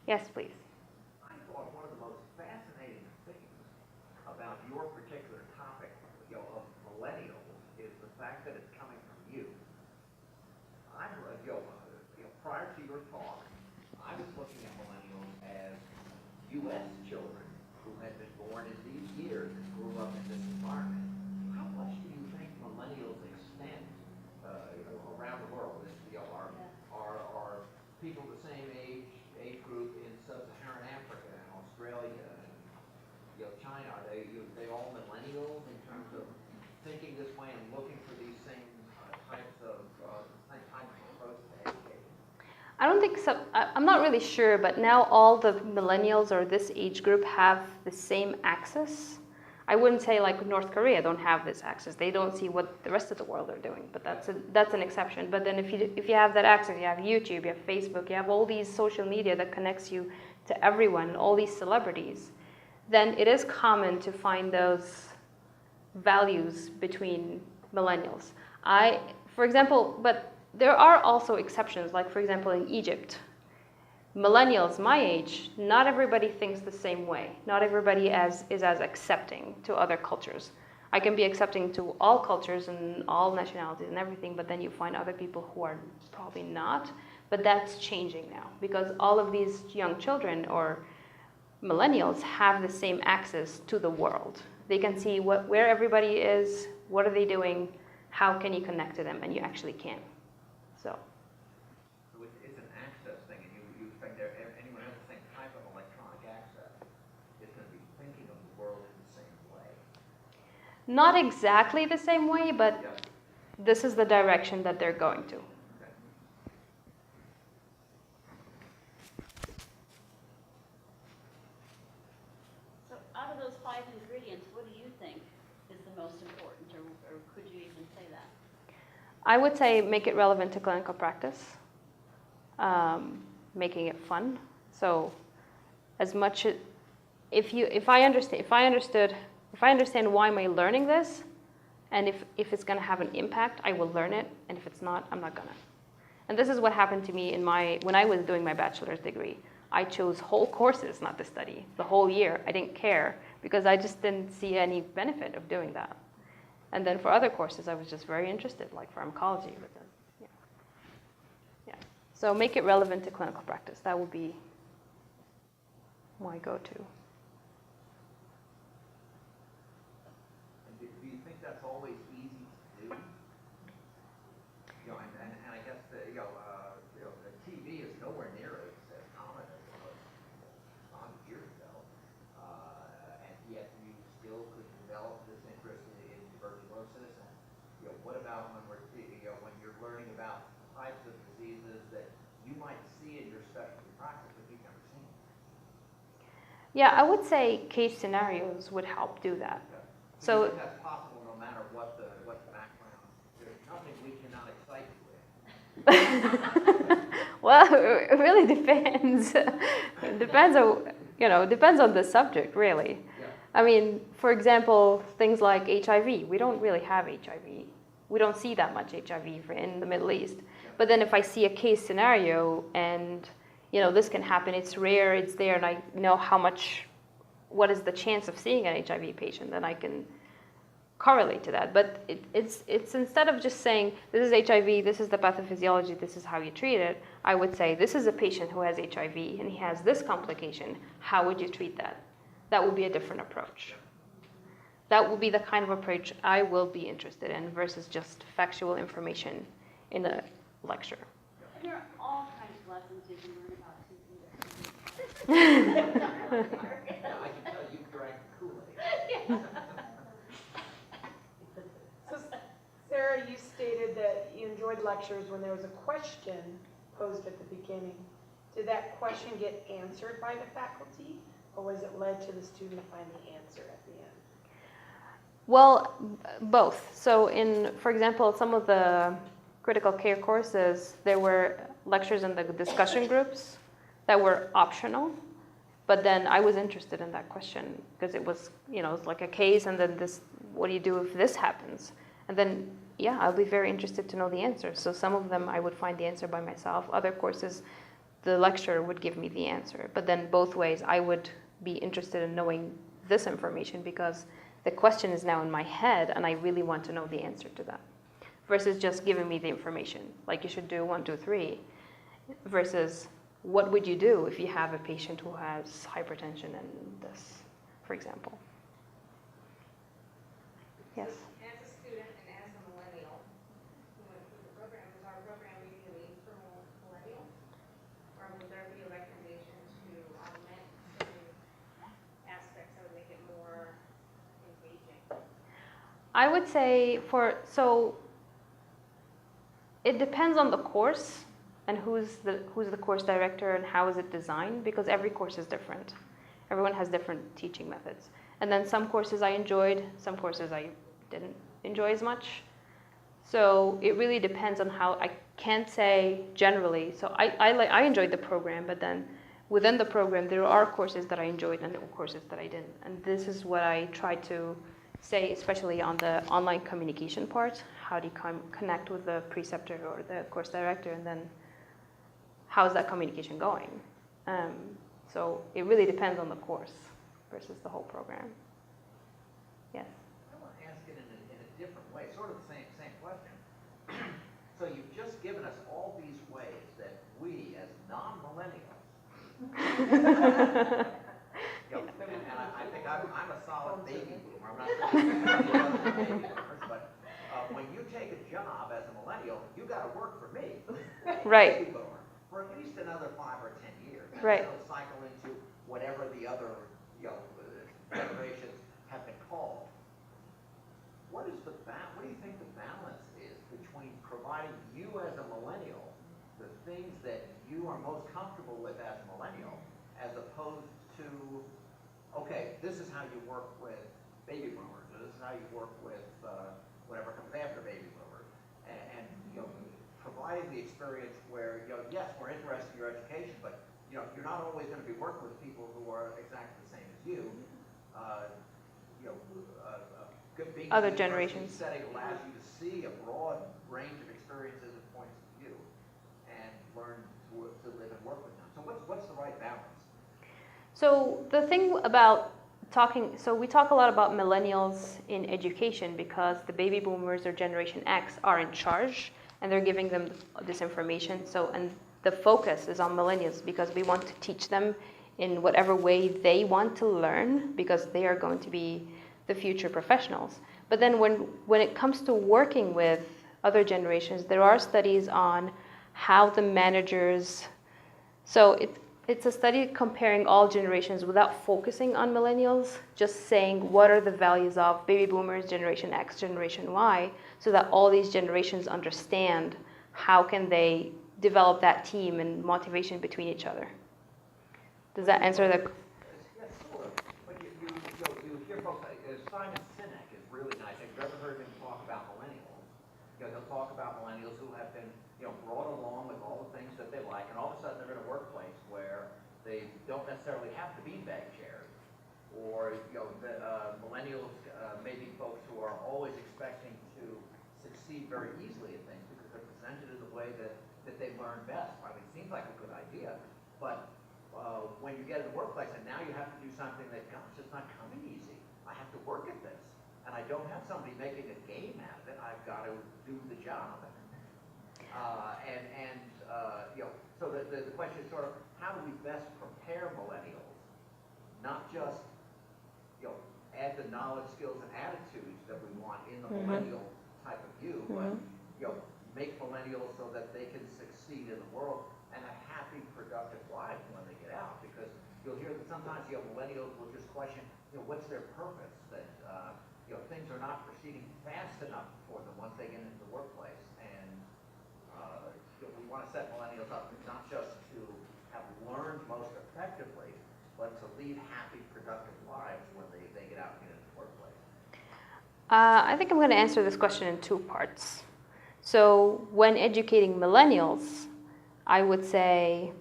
Yes, please. I thought one of the most fascinating things about your particular topic, of millennials, is the fact that it's coming from you. I'm, prior to your talk, I was looking at millennials as U.S. children who had been born in these years and grew up in this environment. How much do you think millennials extend around the world? Are people the same age group in sub-Saharan Africa and Australia and China? Are they all millennials in terms of thinking this way and looking for these same types of approach to education? I don't think so. I'm not really sure, but now all the millennials or this age group have the same access. I wouldn't say like North Korea don't have this access. They don't see what the rest of the world are doing, but that's an exception. But then if you have that access, you have YouTube, you have Facebook, you have all these social media that connects you to everyone, all these celebrities, then it is common to find those values between millennials. For example, but there are also exceptions, like for example in Egypt, millennials my age, not everybody thinks the same way. Not everybody is as accepting to other cultures. I can be accepting to all cultures and all nationalities and everything, but then you find other people who are probably not. But that's changing now because all of these young children or millennials have the same access to the world. They can see where everybody is, what are they doing, how can you connect to them, and you actually can. So it's an access thing, and you think anyone has the same type of electronic access is going to be thinking of the world in the same way. not exactly the same way, but this is the direction that they're going to. Okay. So out of those 5 ingredients, what do you think is the most important, or could you even say that? I would say make it relevant to clinical practice, making it fun. So as much if I understand why am I learning this, and if it's going to have an impact, I will learn it, and if it's not, I'm not gonna. And this is what happened to me when I was doing my bachelor's degree. I chose whole courses not to study the whole year. I didn't care because I just didn't see any benefit of doing that. And then for other courses, I was just very interested, like pharmacology. But then, yeah. So make it relevant to clinical practice. That would be my go-to. And do you think that's always easy to do? And I guess the TV is nowhere near as common as it was 100 years ago, and yet you still could develop this interest in tuberculosis. And what about when when you're learning about types of diseases that you might see in your specialty practice but you've never seen? Yeah, I would say case scenarios would help do that. Okay. So that's possible no matter what the background. There's nothing we cannot excite you with. well, it really depends. It depends on the subject, really. Yeah. I mean, for example, things like HIV. We don't really have HIV. We don't see that much HIV in the Middle East. But then if I see a case scenario and, this can happen, it's rare, it's there, and I know what is the chance of seeing an HIV patient, then I can correlate to that. But it's instead of just saying, this is HIV, this is the pathophysiology, this is how you treat it, I would say, this is a patient who has HIV and he has this complication. How would you treat that? That would be a different approach. That will be the kind of approach I will be interested in versus just factual information in a lecture. And there are all kinds of lessons you can learn about TB. I can tell you drank Kool-Aid. So, Sarah, you stated that you enjoyed lectures when there was a question posed at the beginning. Did that question get answered by the faculty, or was it led to the student to find the answer at the end? Well, both. So for example, some of the critical care courses, there were lectures in the discussion groups that were optional, but then I was interested in that question because it was, it's like a case, and then what do you do if this happens? And then, I'll be very interested to know the answer. So some of them I would find the answer by myself. Other courses, the lecturer would give me the answer. But then both ways, I would be interested in knowing this information because the question is now in my head and I really want to know the answer to that. Versus just giving me the information, like you should do 1, 2, 3, versus what would you do if you have a patient who has hypertension and this, for example. Yes? As a student and as a millennial who went through the program, was our program usually for millennials? Or would there be a recommendation to augment certain aspects that would make it more engaging? I would say so it depends on the course and who's the course director and how is it designed, because every course is different. Everyone has different teaching methods. And then some courses I enjoyed, some courses I didn't enjoy as much. So it really depends on how. I can't say generally. So I enjoyed the program, but then within the program there are courses that I enjoyed and there were courses that I didn't. And this is what I try to say, especially on the online communication part. How do you connect with the preceptor or the course director, and then how's that communication going? So it really depends on the course versus the whole program. Yes. I want to ask it in a different way, sort of the same question. So you've just given us all these ways that we, as non-millennials, and I think I'm a solid baby boomer. I'm not saying the other baby boomers, but when you take a job as a millennial, you got to work for me, Right. baby boomer, for at least another 5 or 10 years. And Right. then it'll cycle into whatever the other generations have been called. What do you think the balance is between providing you as a millennial the things that you are most comfortable with as a millennial, as opposed to, okay, this is how you work with baby boomers, or this is how you work with whatever comes after baby boomers, and providing the experience where yes, we're interested in your education, but you're not always going to be working with people who are exactly the same as you. Being Other in a university generations. setting allows you to see a broad range of experiences and points of view, and learn to live and work with them. So what's the right balance? So the thing about we talk a lot about millennials in education because the baby boomers or Generation X are in charge and they're giving them this information. And the focus is on millennials because we want to teach them in whatever way they want to learn because they are going to be the future professionals. But then when it comes to working with other generations, there are studies on how the managers, so it's a study comparing all generations without focusing on millennials, just saying what are the values of baby boomers, Generation X, Generation Y, so that all these generations understand how can they develop that team and motivation between each other. Does that answer the... Yes, sort of. But you hear folks like Simon Sinek is really nice. Have you ever heard him talk about millennials? He'll talk about millennials who have been brought along with all the things that they like, and all of a sudden they're in a workplace where they don't necessarily have to be bag chairs, or millennials may be folks who are always expecting to succeed very easily at things because they're presented in the way that they learn best. I mean, it seems like a good idea, but when you get in the workplace and now you have to do something that, gosh, it's not coming easy. I have to work at this, and I don't have somebody making a game out of it. I've got to do the job. So the question is sort of how do we best prepare millennials, not just add the knowledge, skills, and attitudes that we want in the millennial type of view, but make millennials so that they can succeed in the world and have happy, productive lives when they get out. Because you'll hear that sometimes millennials will just question what's their purpose, that things are not proceeding fast enough for them once they get into the workplace. And we want to set millennials up not just to have learned most effectively, but to lead happy, productive lives when they get out and get into the workplace. I think I'm going to answer this question in 2 parts. So when educating millennials, I would say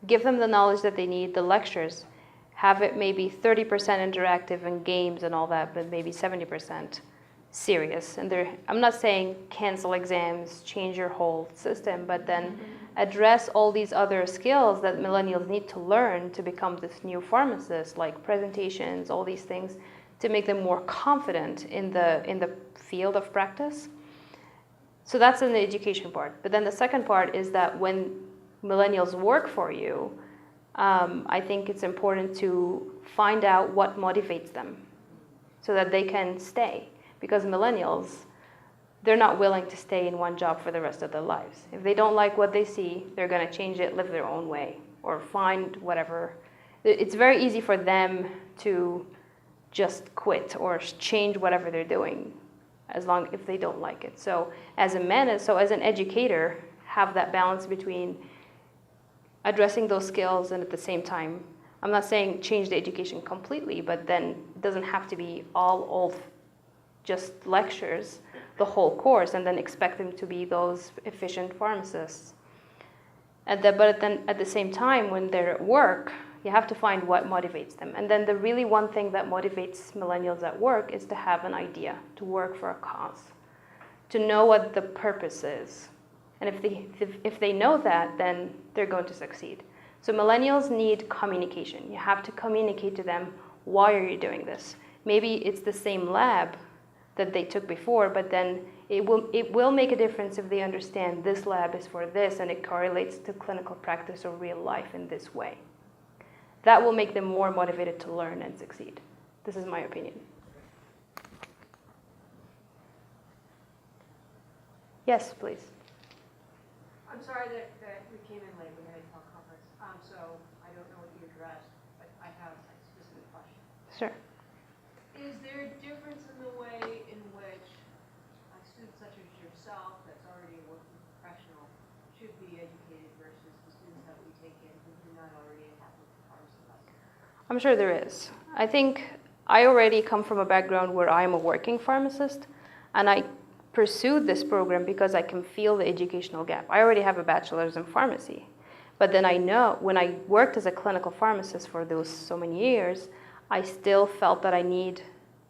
give them the knowledge that they need, the lectures, have it maybe 30% interactive and games and all that, but maybe 70% serious. And I'm not saying cancel exams, change your whole system, but then address all these other skills that millennials need to learn to become this new pharmacist, like presentations, all these things, to make them more confident in the field of practice. So that's in the education part. But then the second part is that when millennials work for you, I think it's important to find out what motivates them so that they can stay. Because millennials, they're not willing to stay in one job for the rest of their lives. If they don't like what they see, they're going to change it, live their own way, or find whatever. It's very easy for them to just quit or change whatever they're doing if they don't like it. So as an educator, have that balance between addressing those skills and at the same time, I'm not saying change the education completely, but then it doesn't have to be all old just lectures, the whole course, and then expect them to be those efficient pharmacists. But then at the same time, when they're at work, you have to find what motivates them. And then the really one thing that motivates millennials at work is to have an idea, to work for a cause, to know what the purpose is. And if they know that, then they're going to succeed. So millennials need communication. You have to communicate to them, why are you doing this? Maybe it's the same lab that they took before, but then it will make a difference if they understand this lab is for this and it correlates to clinical practice or real life in this way. That will make them more motivated to learn and succeed. This is my opinion. Yes, please. I'm sorry that we came in late, we had a teleconference, so I don't know what you addressed, but I have a specific question. Sure. Is there a difference in the way in which a student such as yourself, that's already a working professional, should be educated versus the students that we take in who do not already have a pharmacy lesson? I'm sure there is. I think I already come from a background where I'm a working pharmacist, and I pursued this program because I can feel the educational gap. I already have a bachelor's in pharmacy, but then I know when I worked as a clinical pharmacist for those so many years, I still felt that I need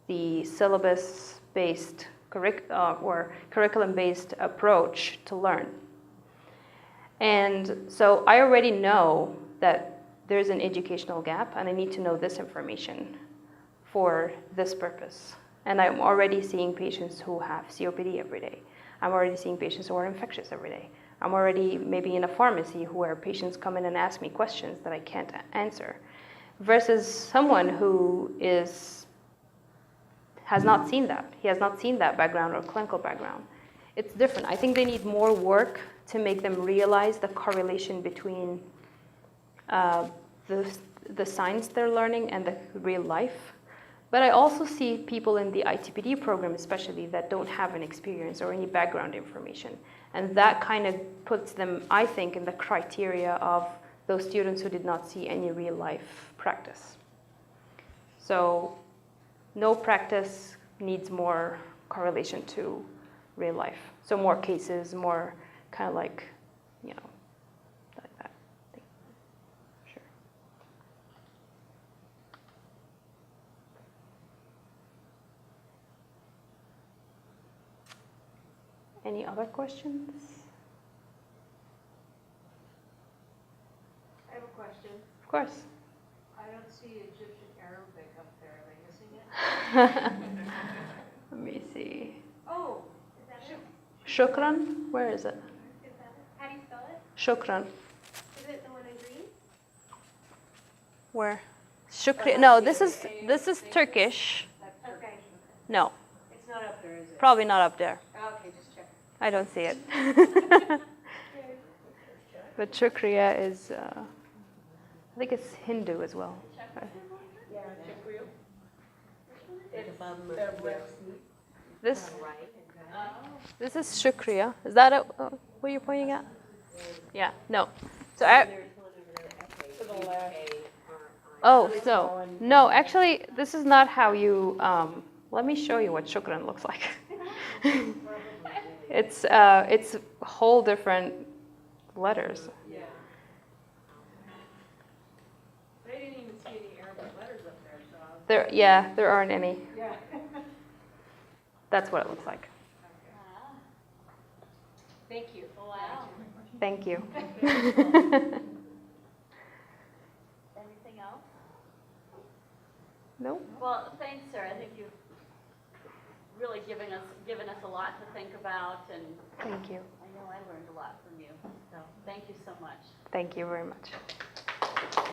the syllabus-based or curriculum-based approach to learn. And so I already know that there's an educational gap and I need to know this information for this purpose. And I'm already seeing patients who have COPD every day. I'm already seeing patients who are infectious every day. I'm already maybe in a pharmacy where patients come in and ask me questions that I can't answer. Versus someone who has not seen that. He has not seen that background or clinical background. It's different. I think they need more work to make them realize the correlation between the science they're learning and the real life. But I also see people in the ITPD program especially that don't have an experience or any background information. And that kind of puts them, I think, in the criteria of those students who did not see any real life practice. So no practice needs more correlation to real life. So more cases, more kind of like, like that. Sure. Any other questions? I have a question. Of course. I don't see Egyptian Arabic up there. Am I missing it? Let me see. Oh, Is that it? Shukran? Where is it? Is that it? How do you spell it? Shukran. Is it the one in green? Where? Shukri. No, this is Turkish. that's Okay. Turkish. No, It's not up there, is it? probably not up there. Okay, just check. I don't see it. But Shukriya is, I think it's Hindu as well. Yeah, Chypriot. It's the Red Sea. This is Shukriya. Is that what you're pointing at? Yeah. No. So To the left. no. Actually, this is not how you. Let me show you what Shukran looks like. It's whole different letters. Yeah. They didn't even see any Arabic letters up there, so I was. There aren't any. Yeah. That's what it looks like. Ah, Thank you. wow. Thank you. Anything else? No? Well, thanks, Sarah. I think you've really given us a lot to think about, and Thank you. I know I learned a lot from you. So thank you so much. Thank you very much.